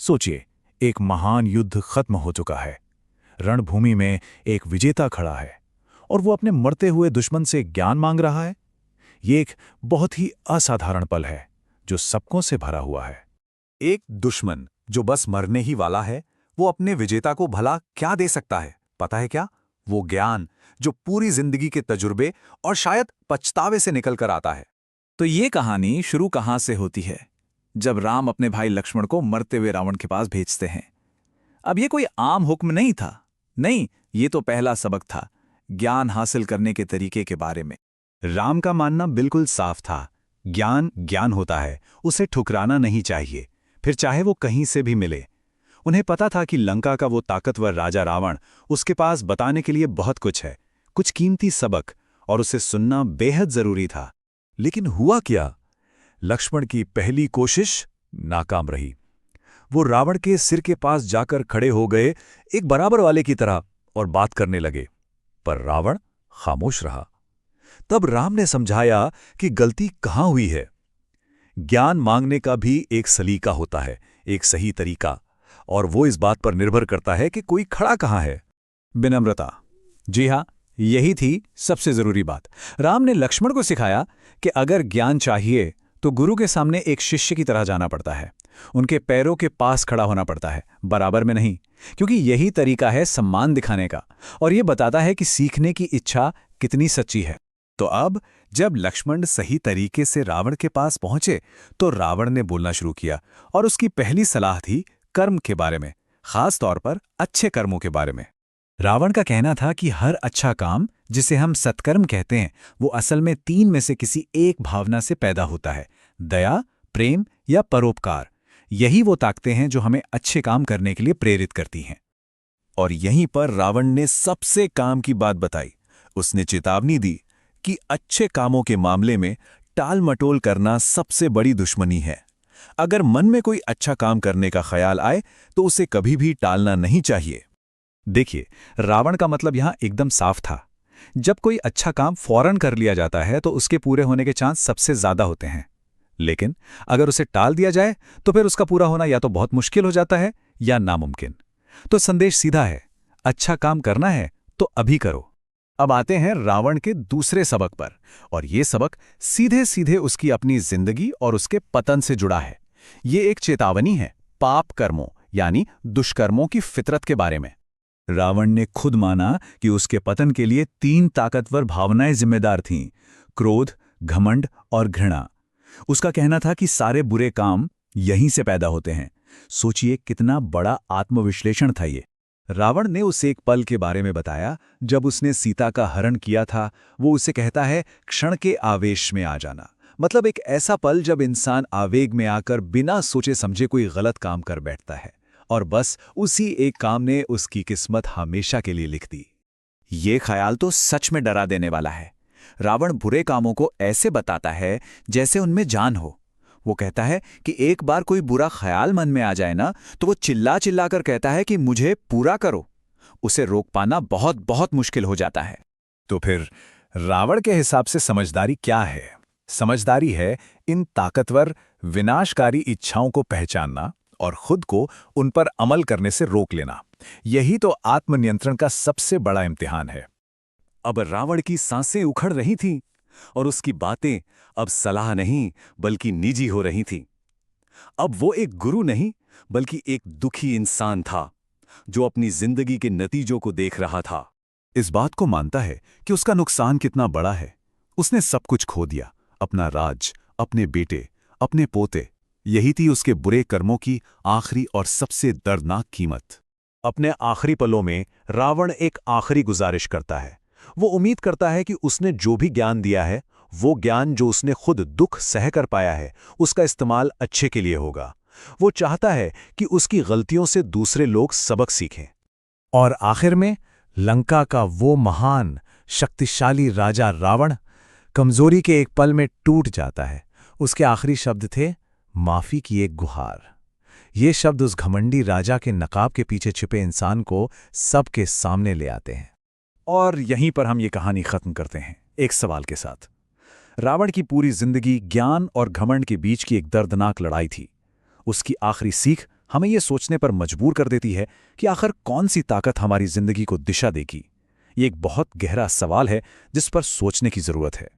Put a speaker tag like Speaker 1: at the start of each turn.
Speaker 1: सोचिए, एक महान युद्ध खत्म हो चुका है। रणभूमि में एक विजेता खड़ा है और वो अपने मरते हुए दुश्मन से ज्ञान मांग रहा है। ये एक बहुत ही असाधारण पल है जो सबकों से भरा हुआ है।
Speaker 2: एक दुश्मन जो बस मरने ही वाला है, वो अपने विजेता को भला क्या दे सकता है? पता है क्या? वो ज्ञान जो पूरी जिंदगी के तजुर्बे और शायद पछतावे से निकल कर आता है।
Speaker 3: तो ये कहानी शुरू कहाँ से होती है? जब राम अपने भाई लक्ष्मण को मरते हुए रावण के पास भेजते हैं। अब ये कोई आम हुक्म नहीं था। नहीं, ये तो पहला सबक था, ज्ञान हासिल करने के तरीके के बारे में।
Speaker 2: राम का मानना बिल्कुल साफ था। ज्ञान ज्ञान होता है, उसे ठुकराना नहीं चाहिए, फिर चाहे वो कहीं से भी मिले। उन्हें पता था कि लंका का वो ताकतवर राजा रावण, उसके पास बताने के लिए बहुत कुछ है, कुछ कीमती सबक, और उसे सुनना बेहद जरूरी था।
Speaker 1: लेकिन हुआ क्या? लक्ष्मण की पहली कोशिश नाकाम रही। वो रावण के सिर के पास जाकर खड़े हो गए, एक बराबर वाले की तरह, और बात करने लगे। पर रावण खामोश रहा। तब राम ने समझाया कि गलती कहाँ हुई है। ज्ञान मांगने का भी एक सलीका होता है, एक सही तरीका, और वो इस बात पर निर्भर करता है कि कोई खड़ा कहाँ है।
Speaker 3: विनम्रता। जी हाँ, यही थी सबसे जरूरी बात। राम ने लक्ष्मण को सिखाया कि अगर ज्ञान चाहिए तो गुरु के सामने एक शिष्य की तरह जाना पड़ता है, उनके पैरों के पास खड़ा होना पड़ता है, बराबर में नहीं, क्योंकि यही तरीका है सम्मान दिखाने का, और ये बताता है कि सीखने की इच्छा कितनी सच्ची है।
Speaker 2: तो अब जब लक्ष्मण सही तरीके से रावण के पास पहुंचे, तो रावण ने बोलना शुरू किया, और उसकी पहली सलाह थी कर्म के बारे में, खास तौर पर अच्छे कर्मों के बारे में।
Speaker 3: रावण का कहना था कि हर अच्छा काम, जिसे हम सत्कर्म कहते हैं, वो असल में 3 में से किसी एक भावना से पैदा होता है: दया, प्रेम या परोपकार। यही वो ताकतें हैं जो हमें अच्छे काम करने के लिए प्रेरित करती हैं।
Speaker 2: और यहीं पर रावण ने सबसे काम की बात बताई। उसने चेतावनी दी कि अच्छे कामों के मामले में टाल मटोल करना सबसे बड़ी दुश्मनी है। अगर मन में कोई अच्छा काम करने का ख्याल आए तो उसे कभी भी टालना नहीं चाहिए।
Speaker 3: देखिए, रावण का मतलब यहां एकदम साफ था। जब कोई अच्छा काम फौरन कर लिया जाता है तो उसके पूरे होने के चांस सबसे ज्यादा होते हैं। लेकिन अगर उसे टाल दिया जाए तो फिर उसका पूरा होना या तो बहुत मुश्किल हो जाता है या नामुमकिन। तो संदेश सीधा है, अच्छा काम करना है तो अभी करो। अब आते हैं रावण के दूसरे सबक पर, और ये सबक सीधे सीधे उसकी अपनी जिंदगी और उसके पतन से जुड़ा है। ये एक चेतावनी है पाप कर्मों यानी दुष्कर्मों की फितरत के बारे में।
Speaker 1: रावण ने खुद माना कि उसके पतन के लिए 3 ताकतवर भावनाएं जिम्मेदार थीं: क्रोध, घमंड और घृणा। उसका कहना था कि सारे बुरे काम यहीं से पैदा होते हैं। सोचिए कितना बड़ा आत्मविश्लेषण था ये। रावण ने उसे एक पल के बारे में बताया जब उसने सीता का हरण किया था। वो उसे कहता है, क्षण के आवेश में आ जाना, मतलब एक ऐसा पल जब इंसान आवेग में आकर बिना सोचे समझे कोई गलत काम कर बैठता है, और बस उसी एक काम ने उसकी किस्मत हमेशा के लिए लिख दी।
Speaker 3: ये ख्याल तो सच में डरा देने वाला है। रावण बुरे कामों को ऐसे बताता है जैसे उनमें जान हो। वो कहता है कि एक बार कोई बुरा ख्याल मन में आ जाए ना, तो वो चिल्ला चिल्ला कर कहता है कि मुझे पूरा करो। उसे रोक पाना बहुत बहुत मुश्किल हो जाता है।
Speaker 1: तो फिर रावण के हिसाब से समझदारी क्या है? समझदारी है इन ताकतवर, विनाशकारी इच्छाओं को पहचानना और खुद को उन पर अमल करने से रोक लेना। यही तो आत्मनियंत्रण का सबसे बड़ा इम्तिहान है।
Speaker 2: अब रावण की सांसें उखड़ रही थीं, और उसकी बातें अब सलाह नहीं बल्कि निजी हो रही थीं। अब वो एक गुरु नहीं बल्कि एक दुखी इंसान था, जो अपनी जिंदगी के नतीजों को देख रहा था।
Speaker 1: इस बात को मानता है कि उसका नुकसान कितना बड़ा है। उसने सब कुछ खो दिया, अपना राज, अपने बेटे, अपने पोते। यही थी उसके बुरे कर्मों की आखिरी और सबसे दर्दनाक कीमत। अपने आखिरी पलों में रावण एक आखिरी गुजारिश करता है। वो उम्मीद करता है कि उसने जो भी ज्ञान दिया है, वो ज्ञान जो उसने खुद दुख सह कर पाया है, उसका इस्तेमाल अच्छे के लिए होगा। वो चाहता है कि उसकी गलतियों से दूसरे लोग सबक सीखें। और आखिर में लंका का वो महान, शक्तिशाली राजा रावण कमजोरी के एक पल में टूट जाता है। उसके आखिरी शब्द थे, माफी की एक गुहार। ये शब्द उस घमंडी राजा के नकाब के पीछे छिपे इंसान को सबके सामने ले आते हैं। और यहीं पर हम ये कहानी खत्म करते हैं एक सवाल के साथ। रावण की पूरी जिंदगी ज्ञान और घमंड के बीच की एक दर्दनाक लड़ाई थी। उसकी आखिरी सीख
Speaker 3: हमें ये सोचने पर मजबूर कर देती है कि आखिर कौन सी ताकत हमारी जिंदगी को दिशा देगी। ये एक बहुत गहरा सवाल है जिस पर सोचने की जरूरत है।